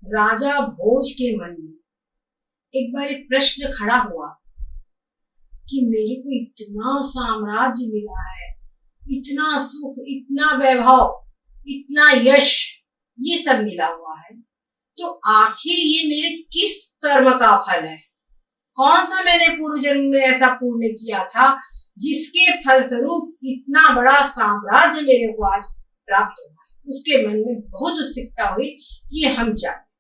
राजा भोज के मन में एक बार एक प्रश्न खड़ा हुआ कि मेरे को इतना साम्राज्य मिला है, इतना सुख, इतना वैभव, इतना यश, ये सब मिला हुआ है, तो आखिर ये मेरे किस कर्म का फल है? कौन सा मैंने पूर्व जन्म में ऐसा पुण्य किया था जिसके फलस्वरूप इतना बड़ा साम्राज्य मेरे को आज प्राप्त हुआ है? उसके मन में बहुत उत्सुकता हुई कि हम जाने।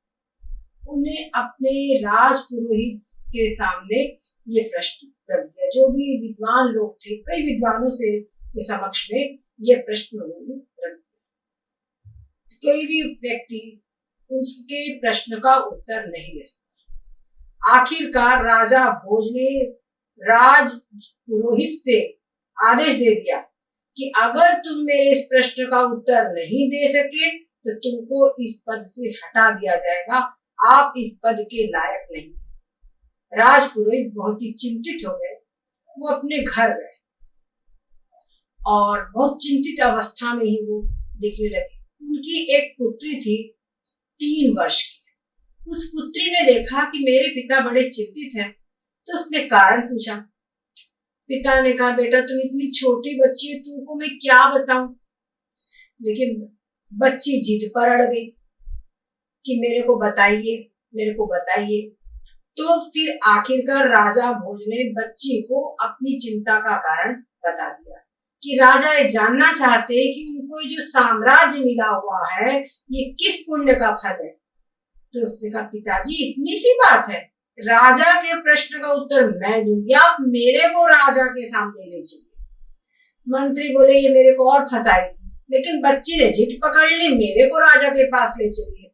उन्हें अपने राजपुरोहित के सामने ये प्रश्न रख दिया। जो भी विद्वान लोग थे, कई विद्वानों से के समक्ष में ये प्रश्न उन्होंने रख दिया। कोई भी व्यक्ति उसके प्रश्न का उत्तर नहीं दे सकता। आखिरकार राजा भोज ने राज पुरोहित से आदेश दे दिया कि अगर तुम मेरे इस प्रश्न का उत्तर नहीं दे सके तो तुमको इस पद से हटा दिया जाएगा, आप इस पद के लायक नहीं। राजपुरोहित बहुत ही चिंतित हो गए। वो अपने घर गए और बहुत चिंतित अवस्था में ही वो दिखने लगे। उनकी एक पुत्री थी 3 वर्ष की। उस पुत्री ने देखा कि मेरे पिता बड़े चिंतित हैं, तो उसने कारण पूछा। पिता ने कहा, बेटा तुम इतनी छोटी बच्ची है, तुमको मैं क्या बताऊं? लेकिन बच्ची जिद पर अड़ गई कि मेरे को बताइए, मेरे को बताइए। तो फिर आखिरकार राजा भोज ने बच्ची को अपनी चिंता का कारण बता दिया कि राजा ये जानना चाहते हैं कि उनको ये जो साम्राज्य मिला हुआ है ये किस पुण्य का फल है। तो उसने कहा, पिताजी इतनी सी बात है, राजा के प्रश्न का उत्तर मैं दूंगी, आप मेरे को राजा के सामने ले चलिए। मंत्री बोले, ये मेरे को और फंसाएगी, लेकिन बच्ची ने जिद पकड़ ली, मेरे को राजा के पास ले चलिए।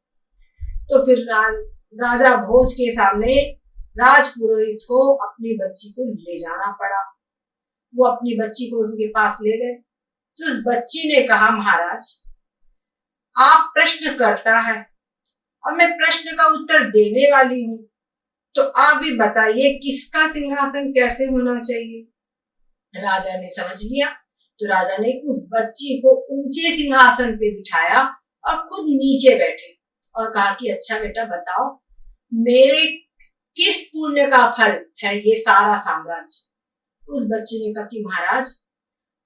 तो फिर राजा भोज के सामने राजपुरोहित को अपनी बच्ची को ले जाना पड़ा। वो अपनी बच्ची को उसके पास ले गए। तो उस बच्ची ने कहा, महाराज आप प्रश्न करता है और मैं प्रश्न का उत्तर देने वाली हूँ, तो आप भी बताइए किसका सिंहासन कैसे होना चाहिए। राजा ने समझ लिया। तो राजा ने उस बच्ची को ऊंचे सिंहासन पे बिठाया और खुद नीचे बैठे और कहा कि अच्छा बेटा बताओ, मेरे किस पुण्य का फल है ये सारा साम्राज्य। उस बच्चे ने कहा कि महाराज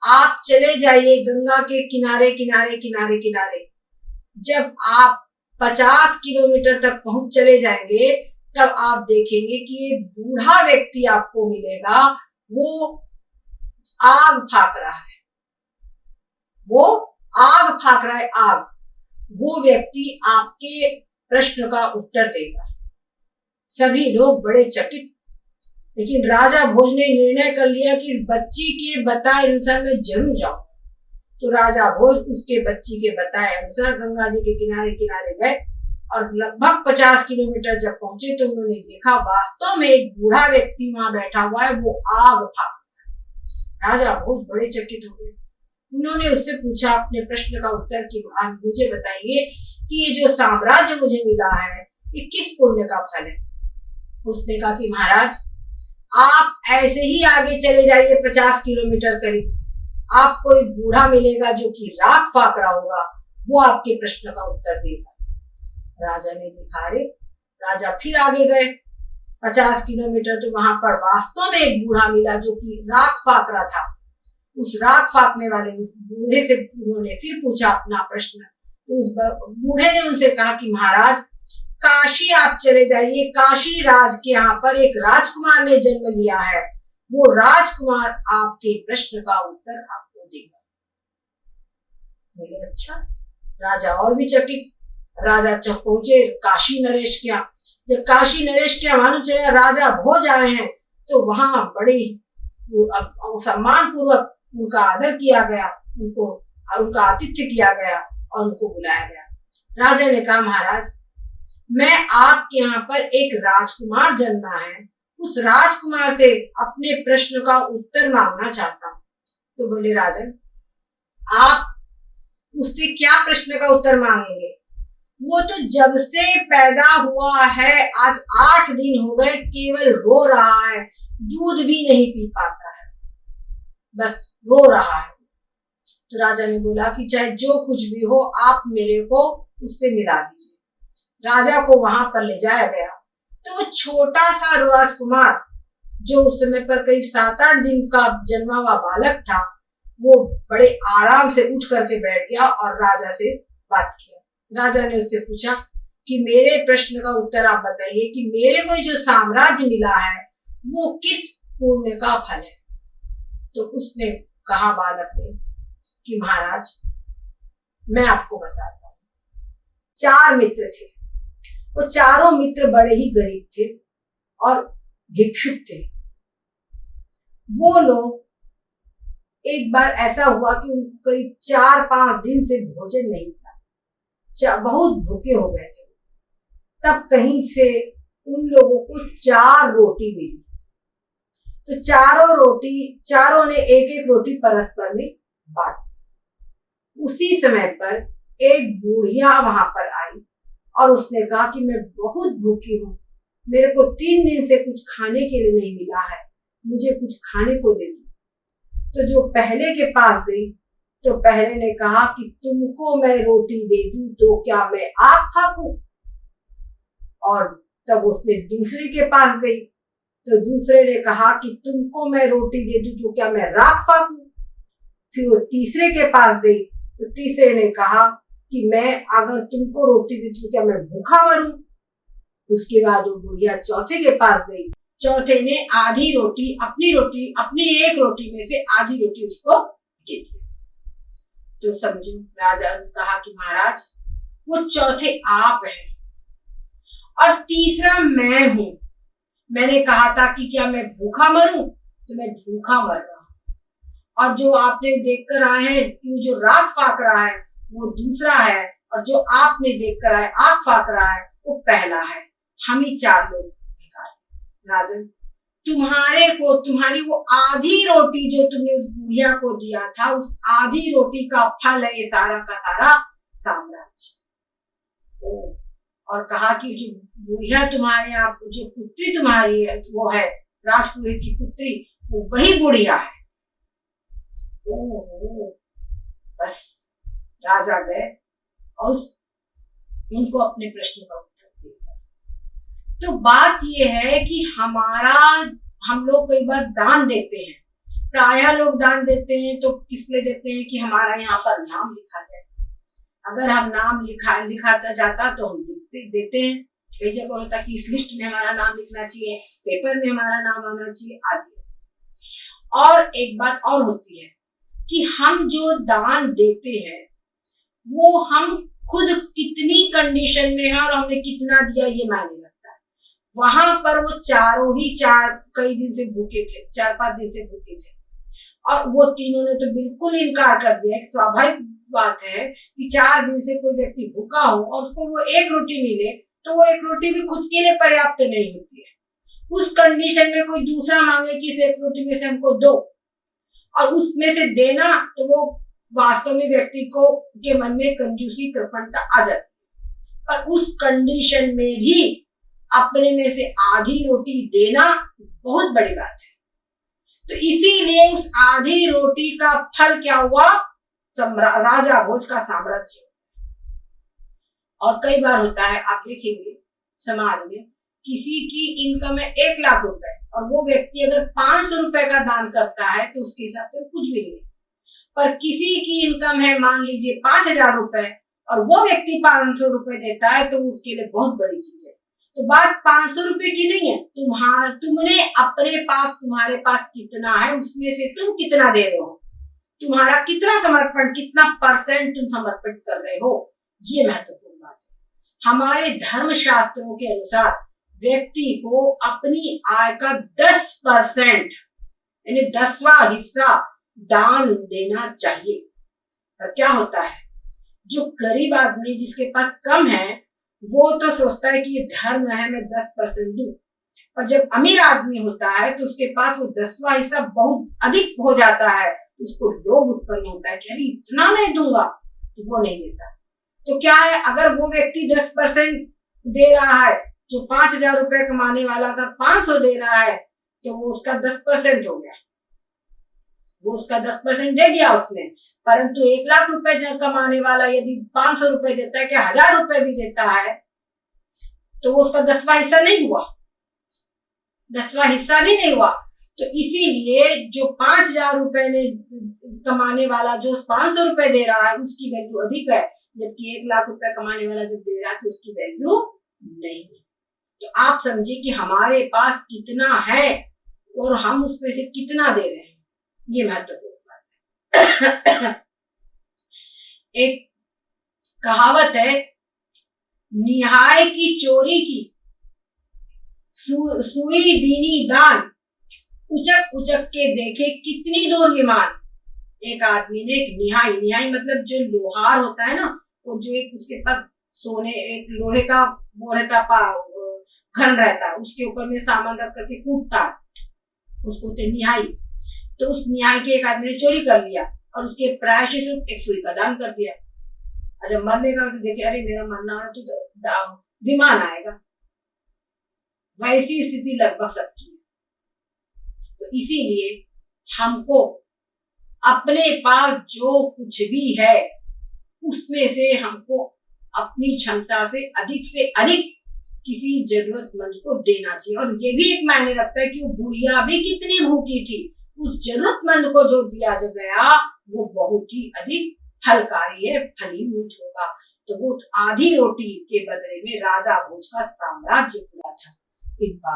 आप चले जाइए गंगा के किनारे किनारे किनारे किनारे। जब आप 50 किलोमीटर तक पहुंच चले जाएंगे तब आप देखेंगे कि ये बूढ़ा व्यक्ति आपको मिलेगा, वो आग फाक रहा है, वो आग फाक रहा है, आग। वो व्यक्ति आपके प्रश्न का उत्तर देगा। सभी लोग बड़े चकित, लेकिन राजा भोज ने निर्णय कर लिया कि बच्ची के बताए अनुसार मैं जरूर जाऊं। तो राजा भोज उसके बच्ची के बताए अनुसार गंगा जी के किनारे किनारे गए और लगभग 50 किलोमीटर जब पहुंचे तो उन्होंने देखा वास्तव में एक बूढ़ा व्यक्ति वहां बैठा हुआ है, वो आग फाक। राजा भोज बड़े चकित हो गए। उन्होंने उससे पूछा अपने प्रश्न का उत्तर कि आप मुझे बताइए कि ये जो साम्राज्य मुझे मिला है ये किस पुण्य का फल है। उसने कहा कि महाराज आप ऐसे ही आगे चले जाइए 50 किलोमीटर करीब, आपको एक बूढ़ा मिलेगा जो कि राख फाक रहा होगा, वो आपके प्रश्न का उत्तर देगा। राजा ने देखा, रे राजा फिर आगे गए 50 किलोमीटर, तो वहां पर वास्तव में एक बूढ़ा मिला जो कि राख फाक रहा था। उस राख फाकने वाले बूढ़े से उन्होंने फिर पूछा अपना प्रश्न। तो उस बूढ़े ने उनसे कहा कि महाराज काशी आप चले जाइए, काशी राज के यहाँ पर एक राजकुमार ने जन्म लिया है, वो राजकुमार आपके प्रश्न का उत्तर आपको देगा। बोले अच्छा। राजा और भी चकित। राजा पहुंचे काशी नरेश के यहाँ। जब काशी नरेश के मालूम चला राजा भोज आए हैं तो वहां बड़े सम्मान पूर्वक उनका आदर किया गया, उनका आतिथ्य किया गया और उनको बुलाया गया। राजा ने कहा, महाराज मैं आपके यहाँ पर एक राजकुमार जन्मा है, उस राजकुमार से अपने प्रश्न का उत्तर मांगना चाहता हूँ। तो बोले राजन आप उससे क्या प्रश्न का उत्तर मांगेंगे? वो तो जब से पैदा हुआ है आज 8 दिन हो गए, केवल रो रहा है, दूध भी नहीं पी पाता है, बस रो रहा है। तो राजा ने बोला कि चाहे जो कुछ भी हो आप मेरे को उससे मिला दीजिए। राजा को वहां पर ले जाया गया तो वो छोटा सा राजकुमार जो उस समय पर करीब 7-8 दिन का जन्मा हुआ बालक था, वो बड़े आराम से उठ करके बैठ गया और राजा से बात किया। राजा ने उससे पूछा कि मेरे प्रश्न का उत्तर आप बताइए कि मेरे को जो साम्राज्य मिला है वो किस पुण्य का फल है। तो उसने कहा बालक ने कि महाराज मैं आपको बताता हूँ। 4 मित्र थे, वो चारों मित्र बड़े ही गरीब थे और भिक्षुक थे। वो लोग एक बार ऐसा हुआ कि उनको करीब 4-5 दिन से भोजन नहीं था, बहुत भूखे हो गए थे। तब कहीं से उन लोगों को 4 रोटी मिली, तो चारों ने एक एक रोटी परस्पर में बांटी। उसी समय पर एक बूढ़िया वहां पर आई और उसने कहा कि मैं बहुत भूखी हूँ, मेरे को 3 दिन से कुछ खाने के लिए नहीं मिला है, मुझे कुछ खाने को दे दो। तो जो पहले के पास गई तो पहले ने कहा कि तुमको मैं रोटी दे दूं तो क्या मैं आग फाकूं? और तब उसने दूसरे के पास गई तो दूसरे ने कहा कि तुमको मैं रोटी दे दूं तो क्या मैं राख फाकूं? फिर वो तीसरे के पास गई तो तीसरे ने कहा कि मैं अगर तुमको रोटी दी तो क्या मैं भूखा मरूं? उसके बाद वो बुढ़िया चौथे के पास गई, चौथे ने अपनी एक रोटी में से आधी रोटी उसको दे दी। तो समझो राजा ने कहा कि महाराज वो चौथे आप हैं और तीसरा मैं हूं। मैंने कहा था कि क्या मैं भूखा मरूं, तो मैं भूखा मर रहा हूं। और जो आपने देख कर आए हैं जो राख फाक रहा है वो दूसरा है, और जो आपने देख कर आए आग फाक रहा है वो पहला है। हम ही 4 लोग बेकार। राजन तुम्हारी वो आधी रोटी जो तुमने उस बुढ़िया को दिया था, उस आधी रोटी का फल है ये सारा का सारा साम्राज्य। और कहा कि जो बुढ़िया तुम्हारे यहाँ जो पुत्री तुम्हारी है वो है राजपुरोहित की पुत्री, वो वही बुढ़िया है। बस राजा गए और उनको अपने प्रश्न का उत्तर दिया। तो बात यह है कि हम लोग कई बार दान देते हैं, प्रायः लोग दान देते हैं तो किस लिए देते हैं कि हमारा यहाँ पर नाम लिखा जाए। अगर हम नाम लिखाता जाता तो हम देते हैं। कई जगह होता कि इस लिस्ट में हमारा नाम लिखना चाहिए, पेपर में हमारा नाम आना चाहिए आदि। और एक बात और होती है कि हम जो दान देते हैं वो हम खुद कितनी कंडीशन में है और हमने कितना दिया ये मायने रखता है। वहां पर वो चारों ही कई दिन से भूखे थे, 4-5 दिन से भूखे थे और वो तीनों ने तो बिल्कुल इनकार कर दिया। एक स्वाभाविक बात है कि 4 दिन से कोई व्यक्ति भूखा हो और उसको वो एक रोटी मिले तो वो एक रोटी भी खुद के लिए पर्याप्त नहीं होती है। उस कंडीशन में कोई दूसरा मांगे कि इस एक रोटी में से हमको दो और उसमें से देना, तो वो वास्तव में व्यक्ति को के मन में कंजूसी कृपणता आ जाती है। पर उस कंडीशन में भी अपने में से आधी रोटी देना बहुत बड़ी बात है। तो इसीलिए उस आधी रोटी का फल क्या हुआ? राजा भोज का साम्राज्य। और कई बार होता है, आप देखेंगे समाज में किसी की इनकम है 1 लाख रुपए और वो व्यक्ति अगर 500 रुपए का दान करता है तो उसके हिसाब से कुछ भी नहीं। पर किसी की इनकम है मान लीजिए 5000 रुपए और वो व्यक्ति 500 रुपए देता है तो उसके लिए बहुत बड़ी चीज है। तो बात 500 रुपए की नहीं है, तुम्हारे पास कितना है उसमें से तुम कितना दे रहे हो, तुम्हारा कितना समर्पण, कितना % तुम समर्पित कर रहे हो, ये महत्वपूर्ण बात है। हमारे धर्म शास्त्रों के अनुसार व्यक्ति को अपनी आय का 10% यानी 10वां हिस्सा दान देना चाहिए। पर क्या होता है, जो गरीब आदमी जिसके पास कम है वो तो सोचता है कि ये धर्म है मैं 10% दूं, पर जब अमीर आदमी होता है तो उसके पास वो 10वां हिस्सा बहुत अधिक हो जाता है, उसको लोभ उत्पन्न होता है कि अरे इतना मैं दूंगा, तो वो नहीं देता। तो क्या है, अगर वो व्यक्ति 10% दे रहा है, जो 5000 रुपए कमाने वाला अगर 500 दे रहा है तो वो उसका 10% हो गया, वो उसका 10% दे दिया उसने। परंतु 1 लाख रुपए कमाने वाला यदि 500 रुपए देता है कि 1000 रुपए भी देता है तो वो उसका 10वां हिस्सा नहीं हुआ, 10वां हिस्सा भी नहीं हुआ। तो इसीलिए जो 5,000 रुपए ने कमाने वाला जो 500 रुपए दे रहा है उसकी वैल्यू अधिक है, जबकि 1,00,000 रुपए कमाने वाला जब दे रहा है तो उसकी वैल्यू नहीं है। तो आप समझिए कि हमारे पास कितना है और हम उसमें से कितना दे रहे हैं, ये महत्वपूर्ण बात है। एक कहावत है, निहाय की चोरी की सुई दीनी दान, उचक उचक के देखे कितनी दूर विमान। एक आदमी ने एक निहाई मतलब जो लोहार होता है ना, वो जो एक उसके पास सोने एक लोहे का वो रहता घन रहता है, उसके ऊपर में सामान रख करके कूटता है, उसको होते निहाई। तो उस निहाई के एक आदमी ने चोरी कर लिया और उसके प्रायश्चित एक सुई का दान कर दिया। जब मरने का तो देखे, अरे मेरा मरना है तो विमान आएगा। वैसी स्थिति लगभग सबकी है। तो इसीलिए हमको अपने पास जो कुछ भी है उसमें से हमको अपनी क्षमता से अधिक किसी जरूरतमंद को देना चाहिए। और ये भी एक मायने रखता है कि वो बुढ़िया भी कितनी भूखी थी, उस जरूरतमंद को जो दिया गया वो बहुत ही अधिक फलकारी है, फलीभूत होगा। तो वो आधी रोटी के बदले में राजा भोज का साम्राज्य पूरा था। इस बात